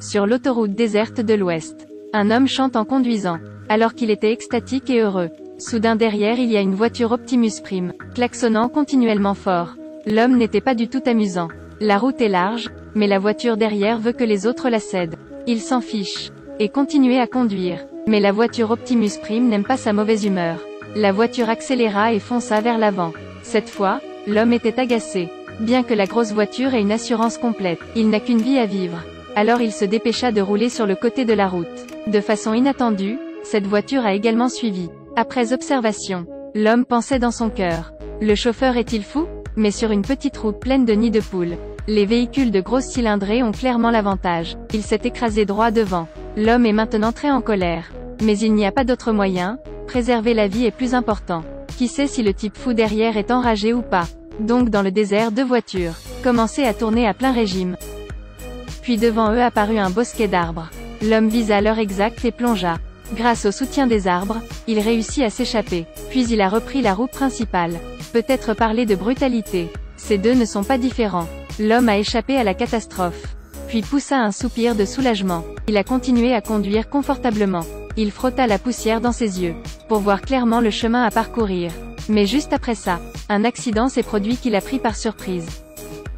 sur l'autoroute déserte de l'Ouest. Un homme chante en conduisant, alors qu'il était extatique et heureux. Soudain derrière il y a une voiture Optimus Prime, klaxonnant continuellement fort. L'homme n'était pas du tout amusant. La route est large, mais la voiture derrière veut que les autres la cèdent. Il s'en fiche, et continue à conduire. Mais la voiture Optimus Prime n'aime pas sa mauvaise humeur. La voiture accéléra et fonça vers l'avant. Cette fois, l'homme était agacé. Bien que la grosse voiture ait une assurance complète, il n'a qu'une vie à vivre. Alors il se dépêcha de rouler sur le côté de la route. De façon inattendue, cette voiture a également suivi. Après observation, l'homme pensait dans son cœur. Le chauffeur est-il fou? Mais sur une petite route pleine de nids de poules, les véhicules de grosses cylindrées ont clairement l'avantage. Il s'est écrasé droit devant. L'homme est maintenant très en colère. Mais il n'y a pas d'autre moyen, préserver la vie est plus important. Qui sait si le type fou derrière est enragé ou pas. Donc dans le désert deux voitures commençaient à tourner à plein régime. Puis devant eux apparut un bosquet d'arbres. L'homme visa l'heure exacte et plongea. Grâce au soutien des arbres, il réussit à s'échapper. Puis il a repris la route principale. Peut-être parler de brutalité. Ces deux ne sont pas différents. L'homme a échappé à la catastrophe. Puis poussa un soupir de soulagement. Il a continué à conduire confortablement. Il frotta la poussière dans ses yeux, pour voir clairement le chemin à parcourir. Mais juste après ça, un accident s'est produit qui l'a pris par surprise.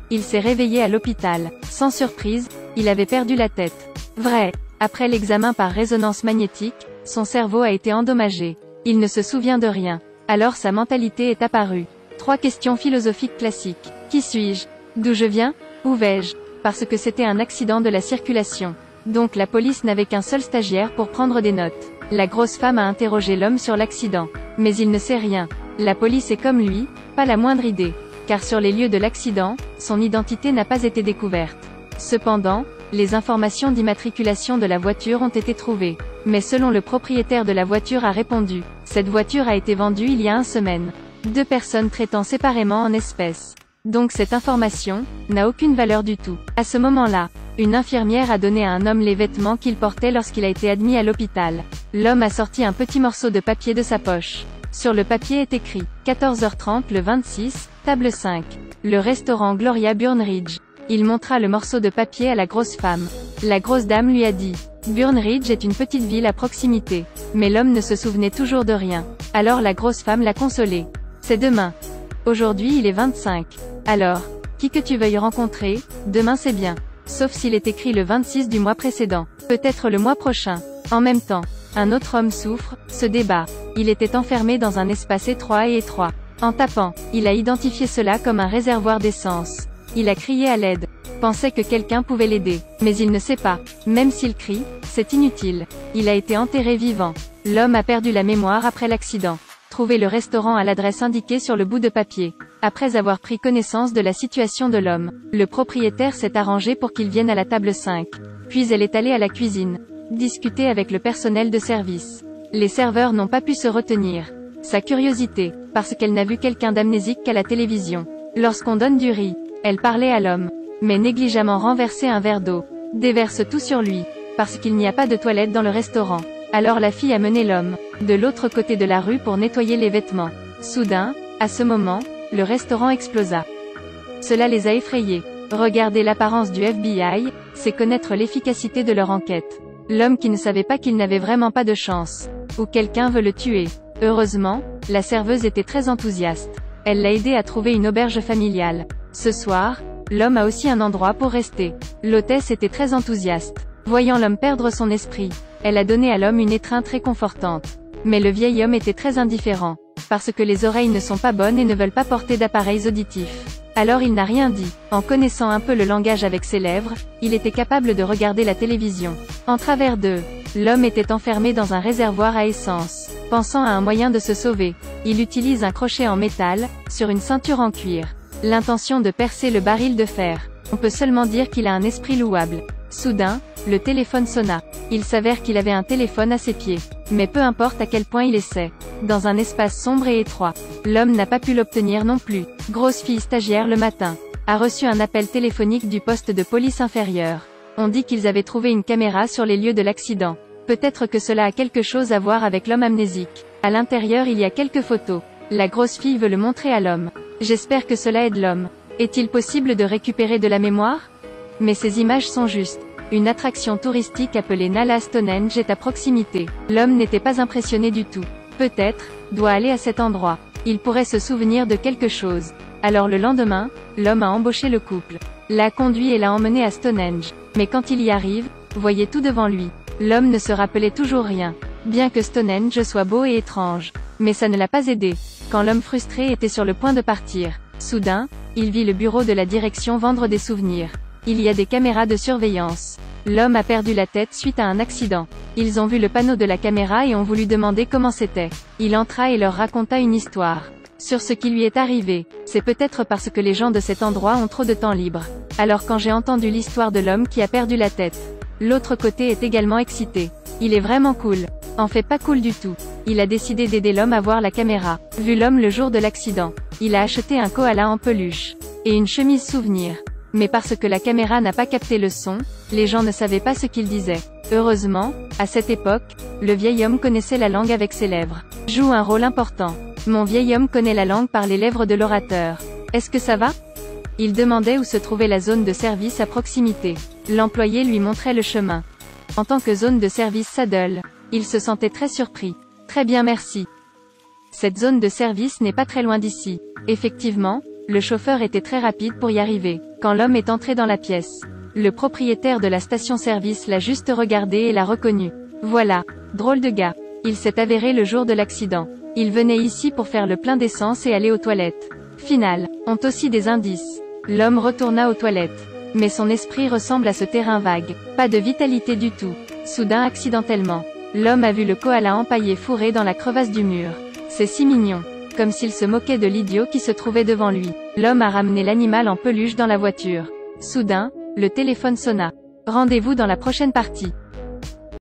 Il s'est réveillé à l'hôpital. Sans surprise, il avait perdu la tête. Vrai. Après l'examen par résonance magnétique, son cerveau a été endommagé. Il ne se souvient de rien. Alors sa mentalité est apparue. 3 questions philosophiques classiques. Qui suis-je? D'où je viens? Où vais-je? Parce que c'était un accident de la circulation. Donc la police n'avait qu'un seul stagiaire pour prendre des notes. La grosse femme a interrogé l'homme sur l'accident. Mais il ne sait rien. La police est comme lui, pas la moindre idée. Car sur les lieux de l'accident, son identité n'a pas été découverte. Cependant, les informations d'immatriculation de la voiture ont été trouvées. Mais selon le propriétaire de la voiture a répondu, cette voiture a été vendue il y a 1 semaine. 2 personnes traitant séparément en espèces. Donc cette information n'a aucune valeur du tout. À ce moment-là, une infirmière a donné à un homme les vêtements qu'il portait lorsqu'il a été admis à l'hôpital. L'homme a sorti un petit morceau de papier de sa poche. Sur le papier est écrit 14h30 le 26, table 5. Le restaurant Gloria Burnridge. Il montra le morceau de papier à la grosse femme. La grosse dame lui a dit, Burnridge est une petite ville à proximité. Mais l'homme ne se souvenait toujours de rien. Alors la grosse femme l'a consolé. C'est demain. Aujourd'hui il est 25. Alors, qui que tu veuilles rencontrer, demain c'est bien. Sauf s'il est écrit le 26 du mois précédent. Peut-être le mois prochain. En même temps, un autre homme souffre, se débat. Il était enfermé dans un espace étroit et étroit. En tapant, il a identifié cela comme un réservoir d'essence. Il a crié à l'aide. Pensait que quelqu'un pouvait l'aider. Mais il ne sait pas. Même s'il crie, c'est inutile. Il a été enterré vivant. L'homme a perdu la mémoire après l'accident. Trouvez le restaurant à l'adresse indiquée sur le bout de papier. Après avoir pris connaissance de la situation de l'homme, le propriétaire s'est arrangé pour qu'il vienne à la table 5. Puis elle est allée à la cuisine. Discuter avec le personnel de service. Les serveurs n'ont pas pu se retenir. Sa curiosité, parce qu'elle n'a vu quelqu'un d'amnésique qu'à la télévision. Lorsqu'on donne du riz, elle parlait à l'homme. Mais négligemment renverser un verre d'eau. Déverse tout sur lui. Parce qu'il n'y a pas de toilette dans le restaurant. Alors la fille a mené l'homme de l'autre côté de la rue pour nettoyer les vêtements. Soudain, à ce moment, le restaurant explosa. Cela les a effrayés. Regarder l'apparence du FBI, c'est connaître l'efficacité de leur enquête. L'homme qui ne savait pas qu'il n'avait vraiment pas de chance. Ou quelqu'un veut le tuer. Heureusement, la serveuse était très enthousiaste. Elle l'a aidé à trouver une auberge familiale. Ce soir, l'homme a aussi un endroit pour rester. L'hôtesse était très enthousiaste. Voyant l'homme perdre son esprit, elle a donné à l'homme une étreinte réconfortante. Mais le vieil homme était très indifférent. Parce que les oreilles ne sont pas bonnes et ne veulent pas porter d'appareils auditifs. Alors il n'a rien dit. En connaissant un peu le langage avec ses lèvres, il était capable de regarder la télévision. En travers d'eux, l'homme était enfermé dans un réservoir à essence. Pensant à un moyen de se sauver, il utilise un crochet en métal, sur une ceinture en cuir. L'intention de percer le baril de fer. On peut seulement dire qu'il a un esprit louable. Soudain, le téléphone sonna. Il s'avère qu'il avait un téléphone à ses pieds. Mais peu importe à quel point il essaie. Dans un espace sombre et étroit. L'homme n'a pas pu l'obtenir non plus. Grosse fille stagiaire le matin. A reçu un appel téléphonique du poste de police inférieur. On dit qu'ils avaient trouvé une caméra sur les lieux de l'accident. Peut-être que cela a quelque chose à voir avec l'homme amnésique. À l'intérieur il y a quelques photos. La grosse fille veut le montrer à l'homme. J'espère que cela aide l'homme. Est-il possible de récupérer de la mémoire? Mais ces images sont justes. Une attraction touristique appelée Nala Stonehenge est à proximité. L'homme n'était pas impressionné du tout. Peut-être, doit aller à cet endroit. Il pourrait se souvenir de quelque chose. Alors le lendemain, l'homme a embauché le couple. L'a conduit et l'a emmené à Stonehenge. Mais quand il y arrive, voyait tout devant lui. L'homme ne se rappelait toujours rien. Bien que Stonehenge soit beau et étrange. Mais ça ne l'a pas aidé. Quand l'homme frustré était sur le point de partir, soudain, il vit le bureau de la direction vendre des souvenirs. Il y a des caméras de surveillance. L'homme a perdu la tête suite à un accident. Ils ont vu le panneau de la caméra et ont voulu demander comment c'était. Il entra et leur raconta une histoire sur ce qui lui est arrivé. C'est peut-être parce que les gens de cet endroit ont trop de temps libre. Alors quand j'ai entendu l'histoire de l'homme qui a perdu la tête, l'autre côté est également excité. Il est vraiment cool. En fait pas cool du tout. Il a décidé d'aider l'homme à voir la caméra. Vu l'homme le jour de l'accident, il a acheté un koala en peluche et une chemise souvenir. Mais parce que la caméra n'a pas capté le son, les gens ne savaient pas ce qu'il disait. Heureusement, à cette époque, le vieil homme connaissait la langue avec ses lèvres. Joue un rôle important. Mon vieil homme connaît la langue par les lèvres de l'orateur. Est-ce que ça va? Il demandait où se trouvait la zone de service à proximité. L'employé lui montrait le chemin. En tant que zone de service Saddle, il se sentait très surpris. Très bien merci. Cette zone de service n'est pas très loin d'ici. Effectivement, le chauffeur était très rapide pour y arriver. Quand l'homme est entré dans la pièce, le propriétaire de la station-service l'a juste regardé et l'a reconnu. Voilà, drôle de gars. Il s'est avéré le jour de l'accident. Il venait ici pour faire le plein d'essence et aller aux toilettes. Final, ont aussi des indices. L'homme retourna aux toilettes. Mais son esprit ressemble à ce terrain vague. Pas de vitalité du tout. Soudain accidentellement, l'homme a vu le koala empaillé fourré dans la crevasse du mur. C'est si mignon. Comme s'il se moquait de l'idiot qui se trouvait devant lui. L'homme a ramené l'animal en peluche dans la voiture. Soudain, le téléphone sonna. Rendez-vous dans la prochaine partie.